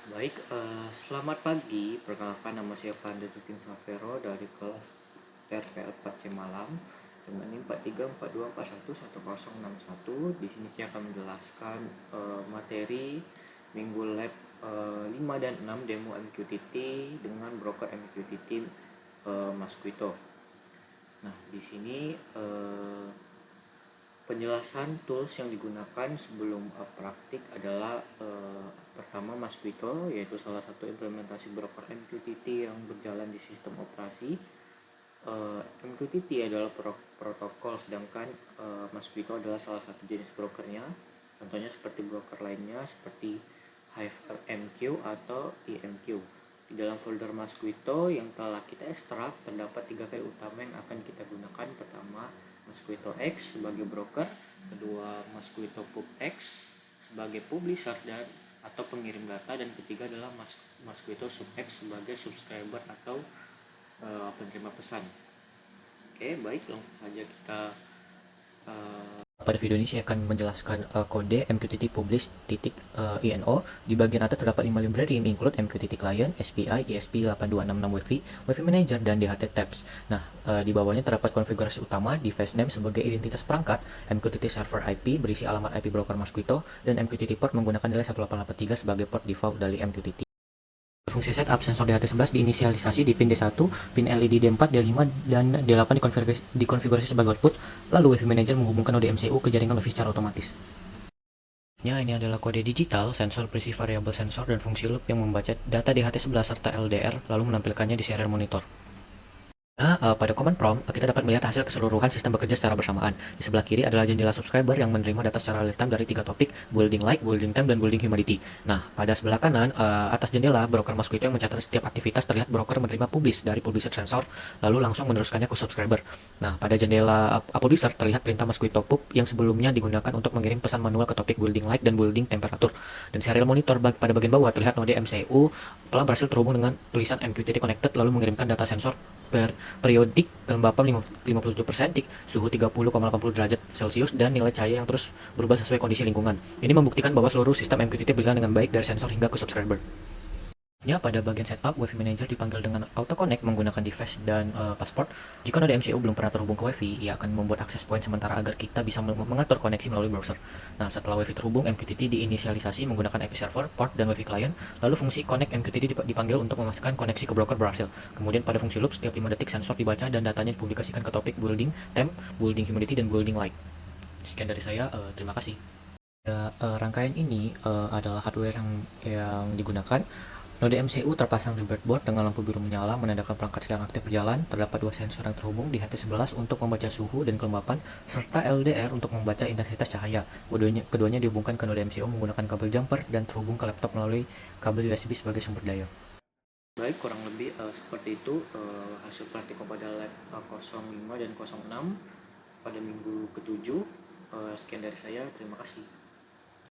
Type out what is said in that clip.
Baik, selamat pagi. Perkenalkan, nama saya Fanda Justin Savero dari kelas RPL 4C Malam dengan NIM 4342411061. Di sini saya akan menjelaskan materi Minggu Lab 5 dan 6 demo MQTT dengan broker MQTT Masquito. Nah, di sini penjelasan tools yang digunakan sebelum praktik adalah pertama Masquito, yaitu salah satu implementasi broker MQTT yang berjalan di sistem operasi. MQTT adalah protokol, sedangkan Masquito adalah salah satu jenis brokernya. Contohnya seperti broker lainnya seperti HiveMQ atau IMQ. Di dalam folder Masquito yang telah kita ekstrak terdapat 3 file utama yang akan kita gunakan. Pertama, Masquito X sebagai broker, kedua Masquito Pub X sebagai publisher dan atau pengirim data, dan ketiga adalah Masquito Sub X sebagai subscriber atau penerima pesan. Oke, baik, langsung saja kita pada video ini saya akan menjelaskan kode MQTT publish.ino. Di bagian atas terdapat 5 library yang include MQTT Client, SPI, ESP8266 WiFi, WiFi Manager, dan DHT Tabs. Nah, di bawahnya terdapat konfigurasi utama, device name sebagai identitas perangkat, MQTT server IP berisi alamat IP broker Masquito, dan MQTT port menggunakan nilai 1883 sebagai port default dari MQTT. Fungsi setup sensor DHT11 diinisialisasi di pin D1, pin LED D4, D5, dan D8 dikonfigurasi sebagai output, lalu WiFi Manager menghubungkan node MCU ke jaringan WiFi secara otomatis. Ini adalah kode digital, sensor berisi variabel sensor, dan fungsi loop yang membaca data DHT11 serta LDR, lalu menampilkannya di serial monitor. Pada command prompt, kita dapat melihat hasil keseluruhan sistem bekerja secara bersamaan. Di sebelah kiri adalah jendela subscriber yang menerima data secara real time dari 3 topik, building light, building time, dan building humidity. Nah, pada sebelah kanan, atas jendela, broker Masquito yang mencatat setiap aktivitas terlihat broker menerima publish dari publisher sensor, lalu langsung meneruskannya ke subscriber. Nah, pada jendela publisher terlihat perintah Masquito pub yang sebelumnya digunakan untuk mengirim pesan manual ke topik building light dan building temperature. Dan serial monitor pada bagian bawah terlihat node MCU telah berhasil terhubung dengan tulisan MQTT connected, lalu mengirimkan data sensor periodik, kelembapan 57%, suhu 30,80 derajat Celcius, dan nilai cahaya yang terus berubah sesuai kondisi lingkungan. Ini membuktikan bahwa seluruh sistem MQTT berjalan dengan baik dari sensor hingga ke subscriber. Pada bagian setup, WiFi Manager dipanggil dengan auto connect menggunakan device dan password. Jika node MCU belum pernah terhubung ke WiFi, ia akan membuat akses point sementara agar kita bisa mengatur koneksi melalui browser. Nah, setelah WiFi terhubung, MQTT diinisialisasi menggunakan IP server, port, dan WiFi client. Lalu fungsi connect MQTT dipanggil untuk memastikan koneksi ke broker berhasil. Kemudian pada fungsi loop, setiap 5 detik sensor dibaca dan datanya dipublikasikan ke topik building temp, building humidity, dan building light. Sekian dari saya, terima kasih. Rangkaian ini adalah hardware yang digunakan. Node MCU terpasang di breadboard dengan lampu biru menyala menandakan perangkat sedang aktif berjalan. Terdapat 2 sensor yang terhubung di HT11 untuk membaca suhu dan kelembapan, serta LDR untuk membaca intensitas cahaya. Keduanya dihubungkan ke node MCU menggunakan kabel jumper dan terhubung ke laptop melalui kabel USB sebagai sumber daya. Baik, kurang lebih seperti itu hasil praktik pada lab 05 dan 06 pada minggu ke-7. Sekian dari saya, terima kasih.